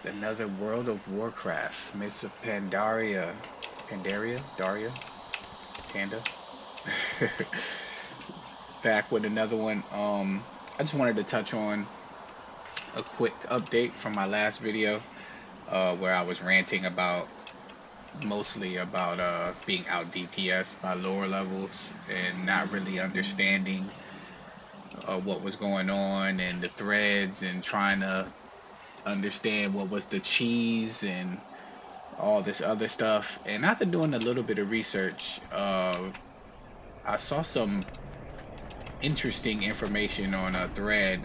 Another World of Warcraft. Miss Pandaria? Daria? Panda? Back with another one. I just wanted to touch on a quick update from my last video, where I was ranting about mostly about being out DPS by lower levels and not really understanding what was going on and the threads and trying to understand what was the cheese and all this other stuff. And after doing a little bit of research, I saw some interesting information on a thread.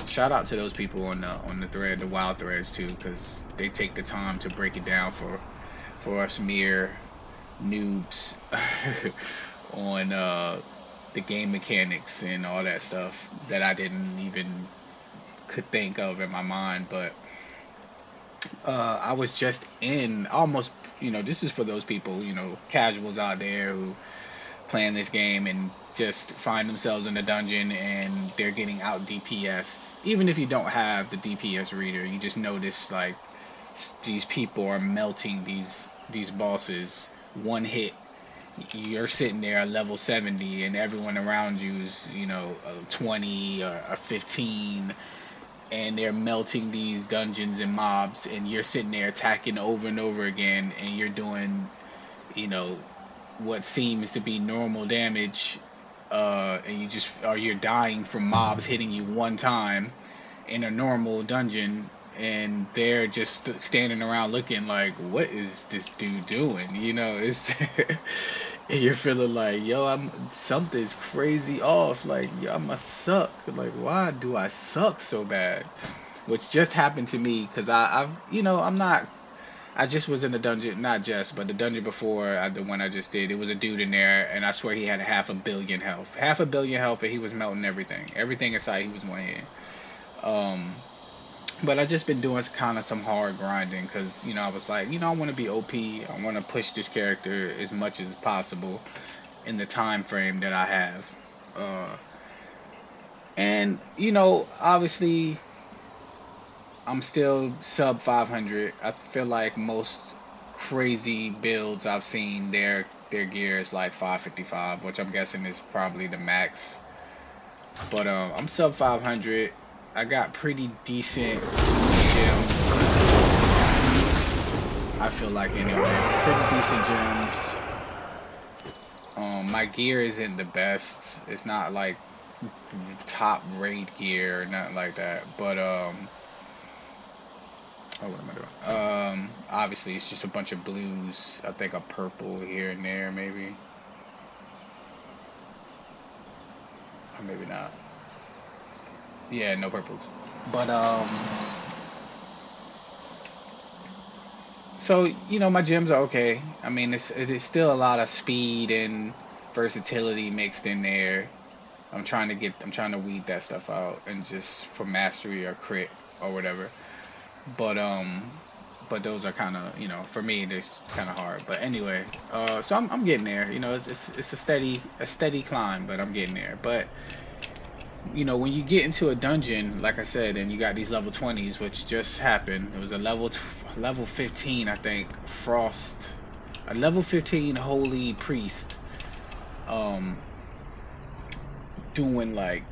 Shout out to those people on the thread, the wild threads too, because they take the time to break it down for us mere noobs on the game mechanics and all that stuff that I didn't even could think of in my mind. But I was just in almost, this is for those people, casuals out there who playing this game and just find themselves in a dungeon and they're getting out DPS. Even if you don't have the DPS reader, you just notice like these people are melting these bosses one hit. You're sitting there at level 70 and everyone around you is, 20 or 15, and they're melting these dungeons and mobs, and you're sitting there attacking over and over again, and you're doing, you know, what seems to be normal damage, and you're dying from mobs hitting you one time in a normal dungeon, and they're just standing around looking like, what is this dude doing? It's and you're feeling like, yo, something's crazy off. Like, yo, I must suck. Like, why do I suck so bad? Which just happened to me because I'm not. I just was in a dungeon, not just, but the dungeon before the one I just did. It was a dude in there, and I swear he had half a billion health, and he was melting everything inside. He was one hit. Um, but I just been doing kind of some hard grinding because I was like, I want to be OP. I want to push this character as much as possible in the time frame that I have. Uh, and obviously, I'm still sub 500. I feel like most crazy builds I've seen, their gear is like 555, which I'm guessing is probably the max. But I'm sub 500. I got pretty decent gems. I feel like anyway, pretty decent gems. My gear isn't the best. It's not like top raid gear or nothing like that. But oh, what am I doing? Obviously it's just a bunch of blues. I think a purple here and there, maybe, or maybe not. Yeah, no purples. But so my gems are okay. I mean, it is still a lot of speed and versatility mixed in there. I'm trying to weed that stuff out and just for mastery or crit or whatever. But those are kind of, for me it's kind of hard. But anyway, so I'm getting there. It's a steady climb, but I'm getting there. But when you get into a dungeon, like I said, and you got these level 20s, which just happened. It was a level 15, I think, Frost, a level 15 holy priest, um, doing like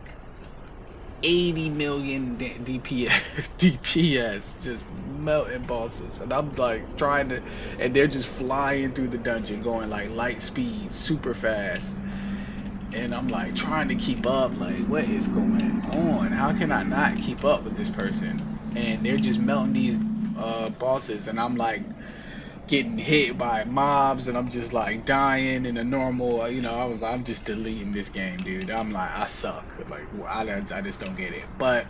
80 million DPS, just melting bosses, and I'm like trying to, and they're just flying through the dungeon, going like light speed, super fast. And I'm like trying to keep up, like what is going on? How can I not keep up with this person? And they're just melting these bosses, and I'm like getting hit by mobs, and I'm just like dying in a normal. I'm just deleting this game, dude. I'm like, I suck. Like I just don't get it. But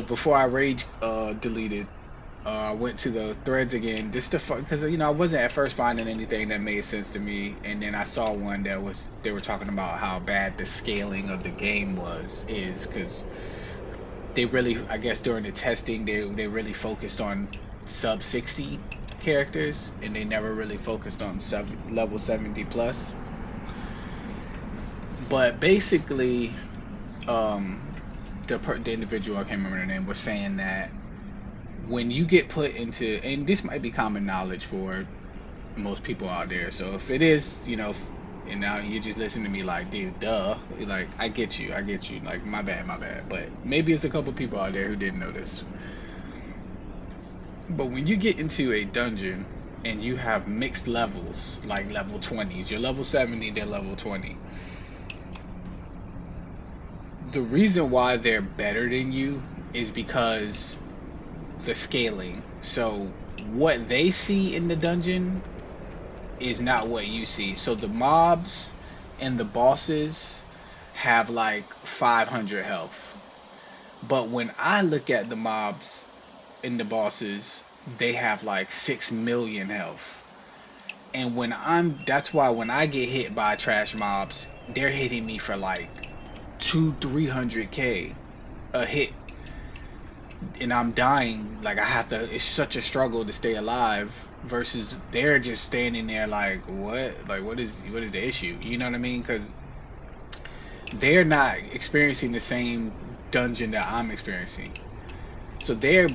before I rage deleted, I went to the threads again just to because I wasn't at first finding anything that made sense to me, and then I saw one they were talking about how bad the scaling of the game is because they really, I guess, during the testing they really focused on sub 60 characters, and they never really focused on level 70 plus. But basically, um the individual, I can't remember their name, was saying that when you get put into, and this might be common knowledge for most people out there. So if it is, and now you just listen to me like, dude, duh. Like, I get you. Like, my bad, my bad. But maybe it's a couple people out there who didn't know this. But when you get into a dungeon and you have mixed levels, like level 20s, you're level 70, they're level 20. The reason why they're better than you is because the scaling. So what they see in the dungeon is not what you see. So the mobs and the bosses have like 500 health. But when I look at the mobs and the bosses, they have like 6 million health. And that's why when I get hit by trash mobs, they're hitting me for like 300k a hit. And I'm dying. Like, it's such a struggle to stay alive versus they're just standing there like, what? Like, what is the issue? You know what I mean? Because they're not experiencing the same dungeon that I'm experiencing. So they're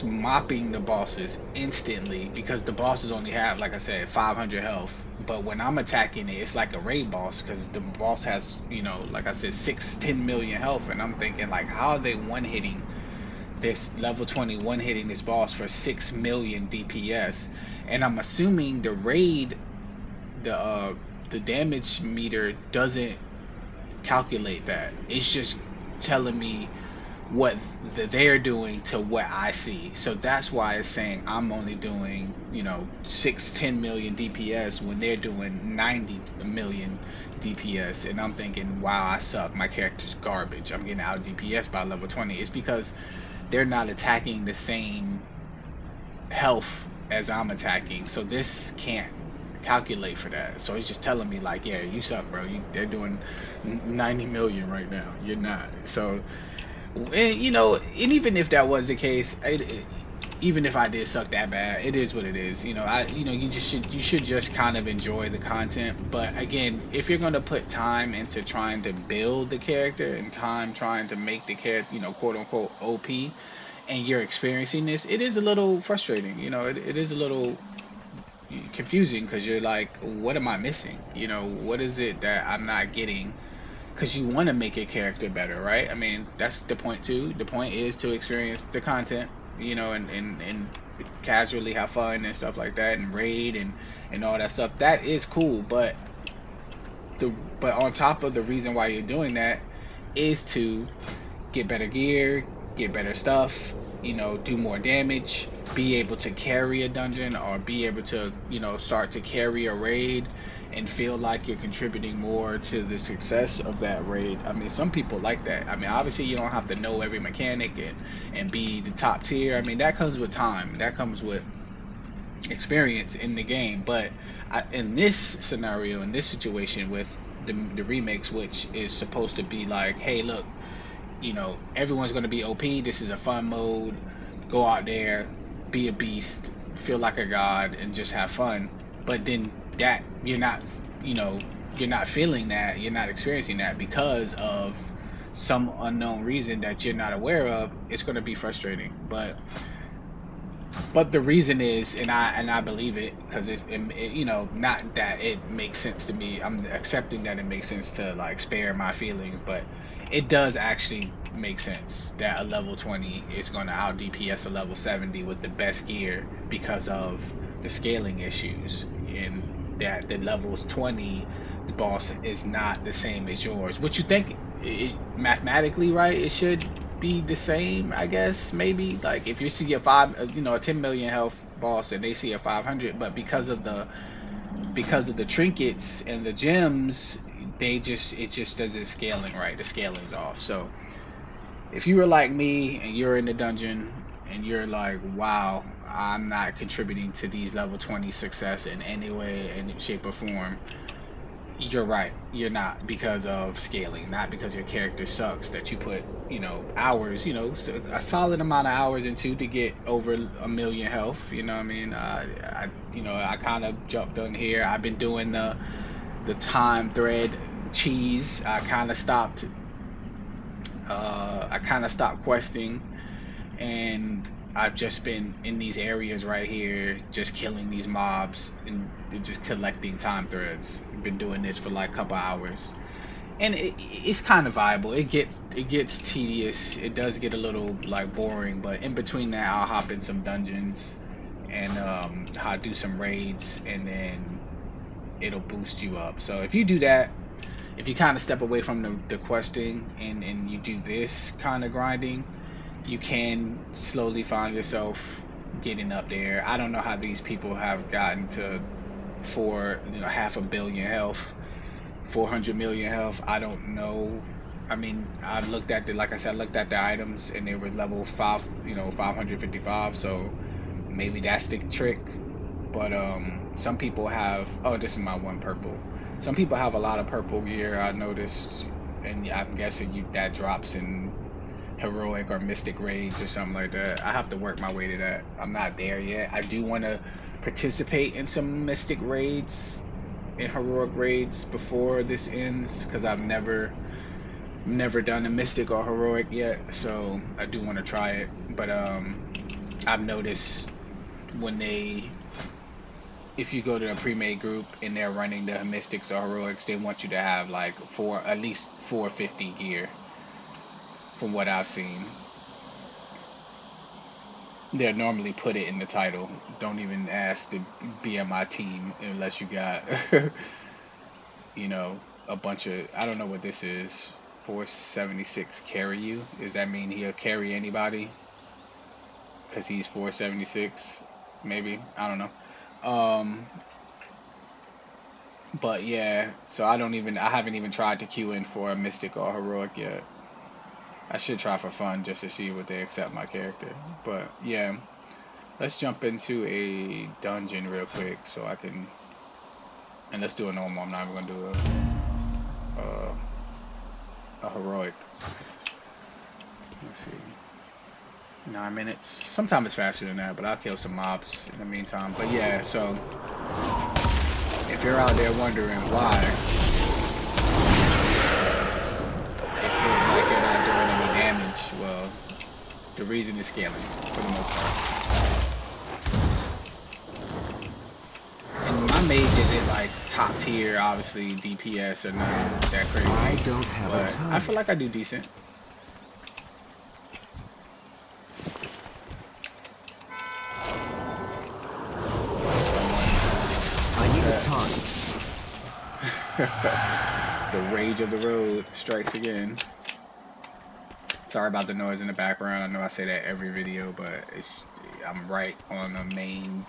mopping the bosses instantly because the bosses only have, like I said, 500 health. But when I'm attacking it, it's like a raid boss because the boss has, like I said, 10 million health. And I'm thinking, like, how are they one hitting this level 21 hitting this boss for 6 million DPS? And I'm assuming the damage meter doesn't calculate that. It's just telling me what they're doing to what I see. So that's why it's saying I'm only doing, 10 million DPS when they're doing 90 million DPS. And I'm thinking, wow, I suck. My character's garbage. I'm getting out DPS by level 20. It's because they're not attacking the same health as I'm attacking. So this can't calculate for that. So it's just telling me like, yeah, you suck, bro. They're doing 90 million right now. You're not. So, and even if that was the case, even if I did suck that bad, it is what it is. You should just kind of enjoy the content. But again, if you're gonna put time into trying to build the character and time trying to make the character, quote unquote OP, and you're experiencing this, it is a little frustrating. It is a little confusing because you're like, what am I missing? What is it that I'm not getting? Because you want to make your character better, right? I mean, that's the point too. The point is to experience the content, and casually have fun and stuff like that, and raid and all that stuff. That is cool, but on top of the reason why you're doing that is to get better gear, get better stuff, do more damage, be able to carry a dungeon or be able to, start to carry a raid and feel like you're contributing more to the success of that raid. I mean, some people like that. I mean, obviously you don't have to know every mechanic and be the top tier. I mean, that comes with time. That comes with experience in the game. But in this scenario, in this situation with the remakes, which is supposed to be like, hey, look, everyone's going to be OP. This is a fun mode. Go out there, be a beast, feel like a god, and just have fun. But then that you know, you're not feeling that, you're not experiencing that because of some unknown reason that you're not aware of. It's going to be frustrating. But the reason is, and I believe it because not that it makes sense to me. I'm accepting that it makes sense to like spare my feelings, but it does actually make sense that a level 20 is going to out DPS a level 70 with the best gear because of the scaling issues, and that the levels 20 the boss is not the same as yours. What you think mathematically, right? It should be the same, I guess. Maybe like if you see a 10 million health boss and they see a 500, but because of the trinkets and the gems, it just doesn't scaling right. The scaling's off. So if you were like me and you're in the dungeon and you're like, wow, I'm not contributing to these level 20 success in any way, any shape or form, you're right. You're not, because of scaling, not because your character sucks that you put, hours, a solid amount of hours into to get over a million health. You know what I mean? I kind of jumped on here. I've been doing the time thread cheese. I kind of stopped questing, and I've just been in these areas right here, just killing these mobs and just collecting time threads. I've been doing this for like a couple hours, and it's kind of viable. It gets tedious. It does get a little like boring, but in between that, I'll hop in some dungeons and I'll do some raids, and then it'll boost you up. So if you do that, if you kind of step away from the questing and you do this kind of grinding, you can slowly find yourself getting up there. I don't know how these people have gotten to half a billion health, 400 million health. I don't know. I mean, I looked at like I said, I looked at the items and they were level 555. So maybe that's the trick. But some people have. Oh, this is my one purple. Some people have a lot of purple gear. I noticed, and I'm guessing that drops in heroic or mystic raids or something like that. I have to work my way to that. I'm not there yet. I do want to participate in some mystic raids and heroic raids before this ends, because I've never done a mystic or heroic yet, so I do want to try it. But I've noticed when if you go to a pre-made group and they're running the mystics or heroics, they want you to have like at least 450 gear. From what I've seen, they'll normally put it in the title. Don't even ask to be on my team unless you got, a bunch of. I don't know what this is. 476 carry you. Does that mean he'll carry anybody? Because he's 476, maybe. I don't know. But yeah. So I haven't even tried to queue in for a mystic or heroic yet. I should try for fun just to see what they accept my character. But yeah, let's jump into a dungeon real quick so I can. And let's do a normal. I'm not even gonna do a heroic. Let's see. 9 minutes. Sometimes it's faster than that, but I'll kill some mobs in the meantime. But yeah, so if you're out there wondering why it feels like you're not doing any damage, well, the reason is scaling for the most part. And my mage isn't like top tier, obviously DPS or nothing that crazy. I don't have but a time. I feel like I do decent. I need a time. The rage of the road strikes again. Sorry about the noise in the background. I know I say that every video, but I'm right on the main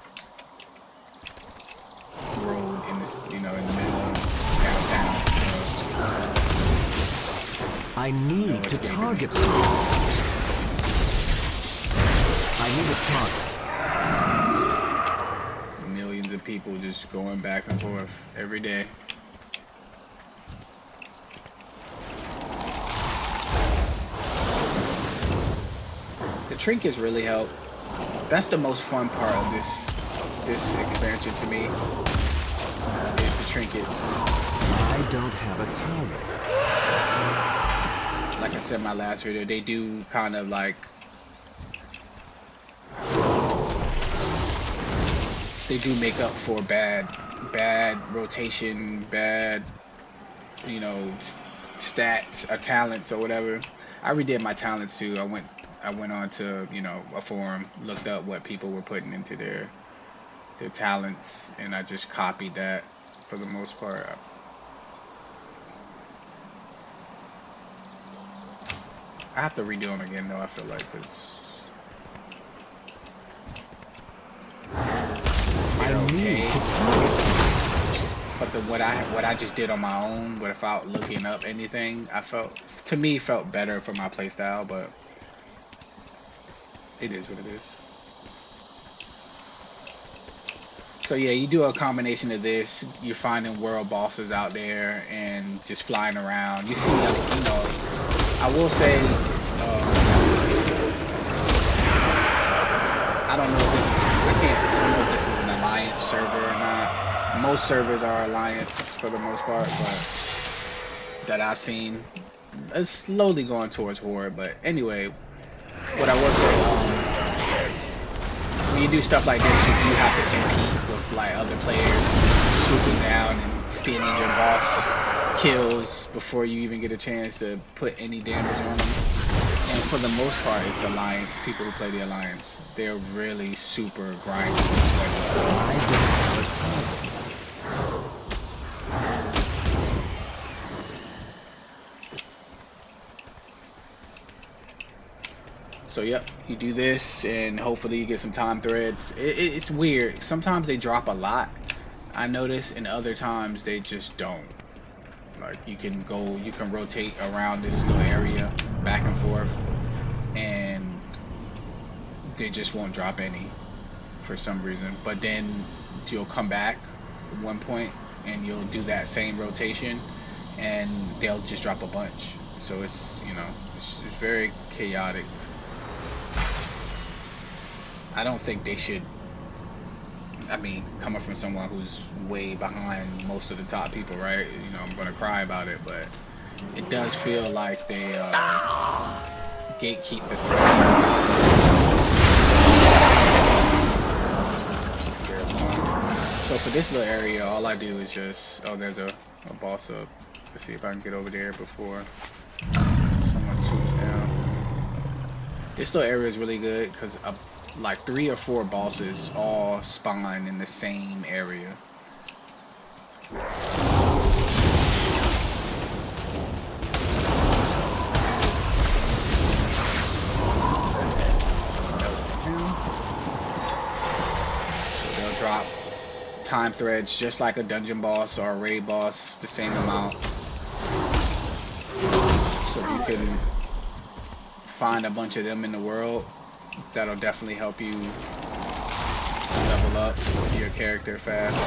road in this, in the middle of downtown. So, I need to target someone. I need a target. Millions of people just going back and forth every day. The trinkets really help. That's the most fun part of this expansion to me, is the trinkets. I don't have a target. Like I said in my last video, they do kind of like, they do make up for bad rotation, bad, stats or talents or whatever. I redid my talents too. I went on to, a forum, looked up what people were putting into their talents, and I just copied that for the most part. I have to redo them again though, I feel like, because I need to target someone. But what I just did on my own without looking up anything, felt better for my playstyle, but it is what it is. So yeah, you do a combination of this. You're finding world bosses out there and just flying around. You see, I will say, I don't know if this is an alliance server or not. Most servers are alliance for the most part, but that I've seen, it's slowly going towards horde. But anyway, what I will say, you do stuff like this, you do have to compete with like other players swooping down and stealing your boss kills before you even get a chance to put any damage on them. And for the most part, it's Alliance, people who play the Alliance. They're really super grinding and sweaty. So yep, you do this and hopefully you get some time threads. It's weird. Sometimes they drop a lot, I notice, and other times they just don't. Like you can rotate around this little area back and forth and they just won't drop any for some reason. But then you'll come back at one point and you'll do that same rotation and they'll just drop a bunch. So it's, you know, it's very chaotic. I don't think they should, I mean, coming from someone who's way behind most of the top people, right? You know, I'm gonna cry about it, but it does feel like they gatekeep the threads. So for this little area, all I do is just, oh, there's a boss up. Let's see if I can get over there before someone swoops down. This little area is really good because like 3 or 4 bosses all spawn in the same area. They'll drop time threads just like a dungeon boss or a raid boss, the same amount. So you can find a bunch of them in the world. That'll definitely help you level up your character fast.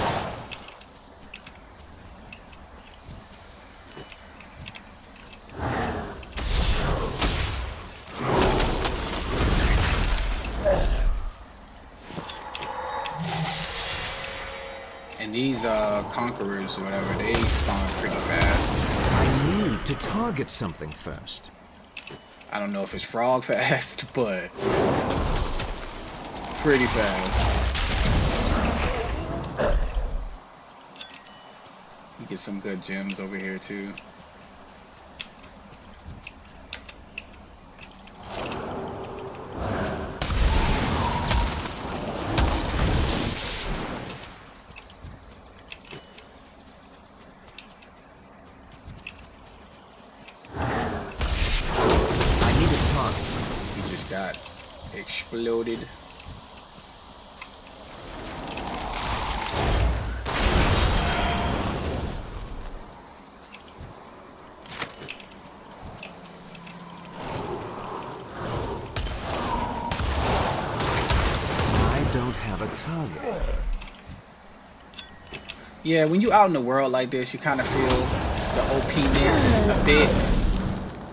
And these conquerors or whatever, they spawn pretty fast. I need to target something first. I don't know if it's frog fast, but pretty fast. You get some good gems over here too. Got exploded. I don't have a target. Yeah, when you out in the world like this, you kind of feel the OP-ness a bit.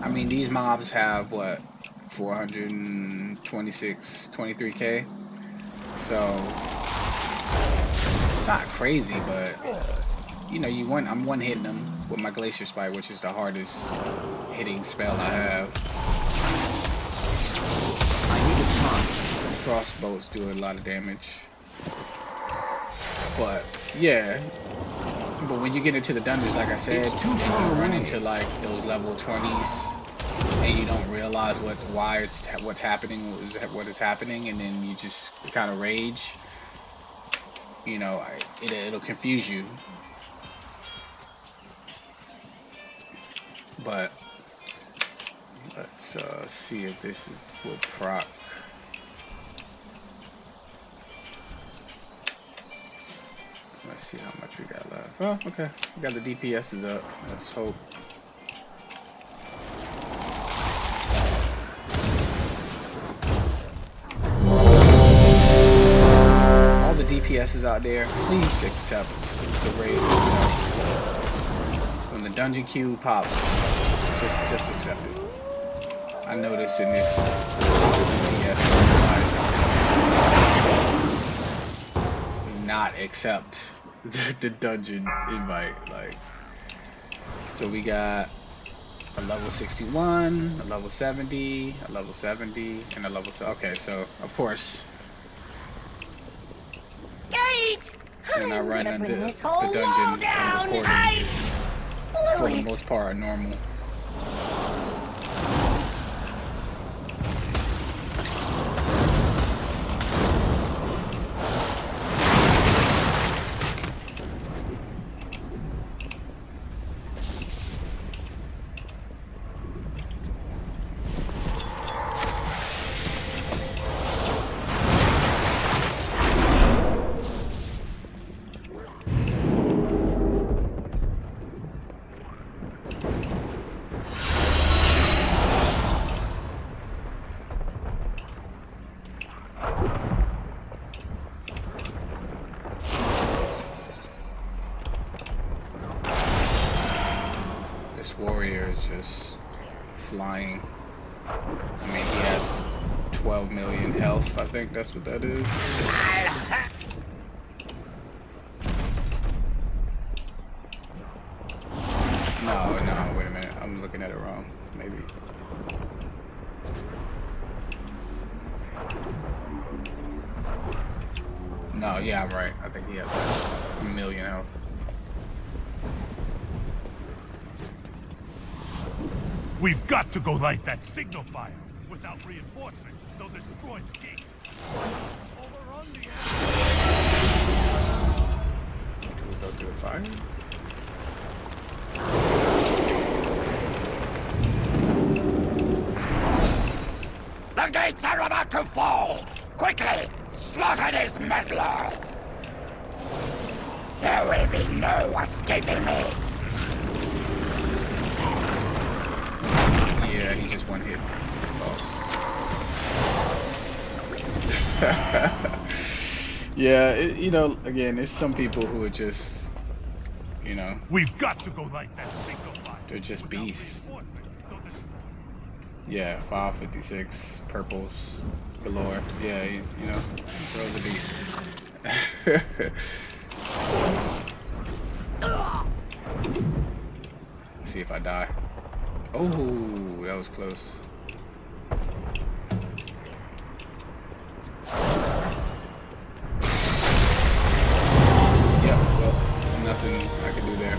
I mean, these mobs have what? 23k. So it's not crazy, but you know, I'm one hitting them with my Glacier Spike, which is the hardest hitting spell I have. I need a target. Crossbows do a lot of damage. But yeah. But when you get into the dungeons, like I said, you run into like those level 20s. And you don't realize what's happening, what is happening, and then you just kind of rage. You know, it'll confuse you. But let's see if this will proc. Let's see how much we got left. Oh, okay. We got the DPSs up. Let's hope. DPSs out there, please accept the raid. When the dungeon queue pops, just accept it. I noticed in this not accept the dungeon invite. Like, so we got a level 61, a level 70, a level 70, and a level. Okay, so of course. when I I'm run gonna under bring this the whole wall dungeon down if recording I is blew for the it. most part normal. This warrior is just flying. I mean, he has 12 million health. I think that's what that is. No, no, wait a minute. I'm looking at it wrong. Maybe. No, yeah, I'm right. I think he has like a million health. We've got to go light that signal fire. Without reinforcements, they'll destroy the gate. Overrun the enemy. Do we go through the fire? The gates are about to fall! Quickly, slaughter these meddlers! There will be no escaping me! Yeah, he just one hit. Lost. Yeah, you know, again, it's some people who are just, you know, We've got to go light that signal fire. they're just Without beasts. reinforcements, they'll destroy. Yeah, 556 purples galore. Yeah, he's, you know, bro's a beast. See if I die. Oh, that was close. Yep, well, nothing I can do there.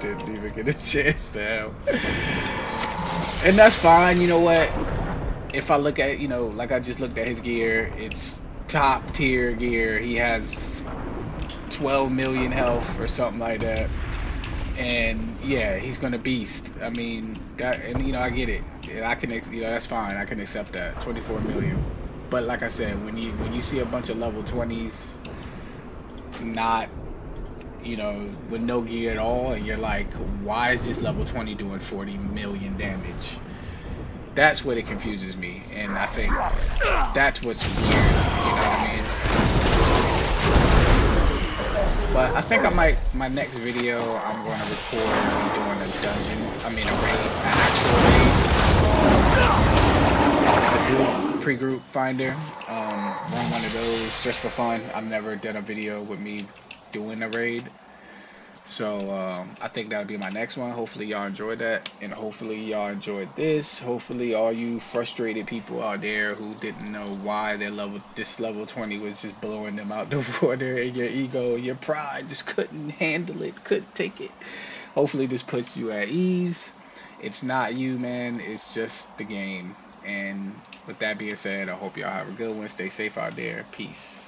Didn't even get a chance to help. And that's fine, you know what? If I look at, you know, like I just looked at his gear, it's top tier gear. He has 12 million health or something like that. And yeah, he's gonna beast. I mean, that, and you know, I get it. Yeah, I can, you know, that's fine. I can accept that. 24 million. But like I said, when you see a bunch of level 20s, not, you know, with no gear at all, and you're like, why is this level 20 doing 40 million damage? That's what it confuses me, and I think that's what's weird. You know what I mean? But I think I might, my next video, I'm going to record me doing a dungeon, I mean a raid, an actual raid, the pre-group finder, run one of those just for fun. I've never done a video with me doing a raid. So I think that'll be my next one. Hopefully y'all enjoyed that, and hopefully y'all enjoyed this. Hopefully all you frustrated people out there who didn't know why their this level 20 was just blowing them out the water, and your ego, your pride just couldn't handle it, couldn't take it. Hopefully this puts you at ease. It's not you, man. It's just the game. And with that being said, I hope y'all have a good one. Stay safe out there. Peace.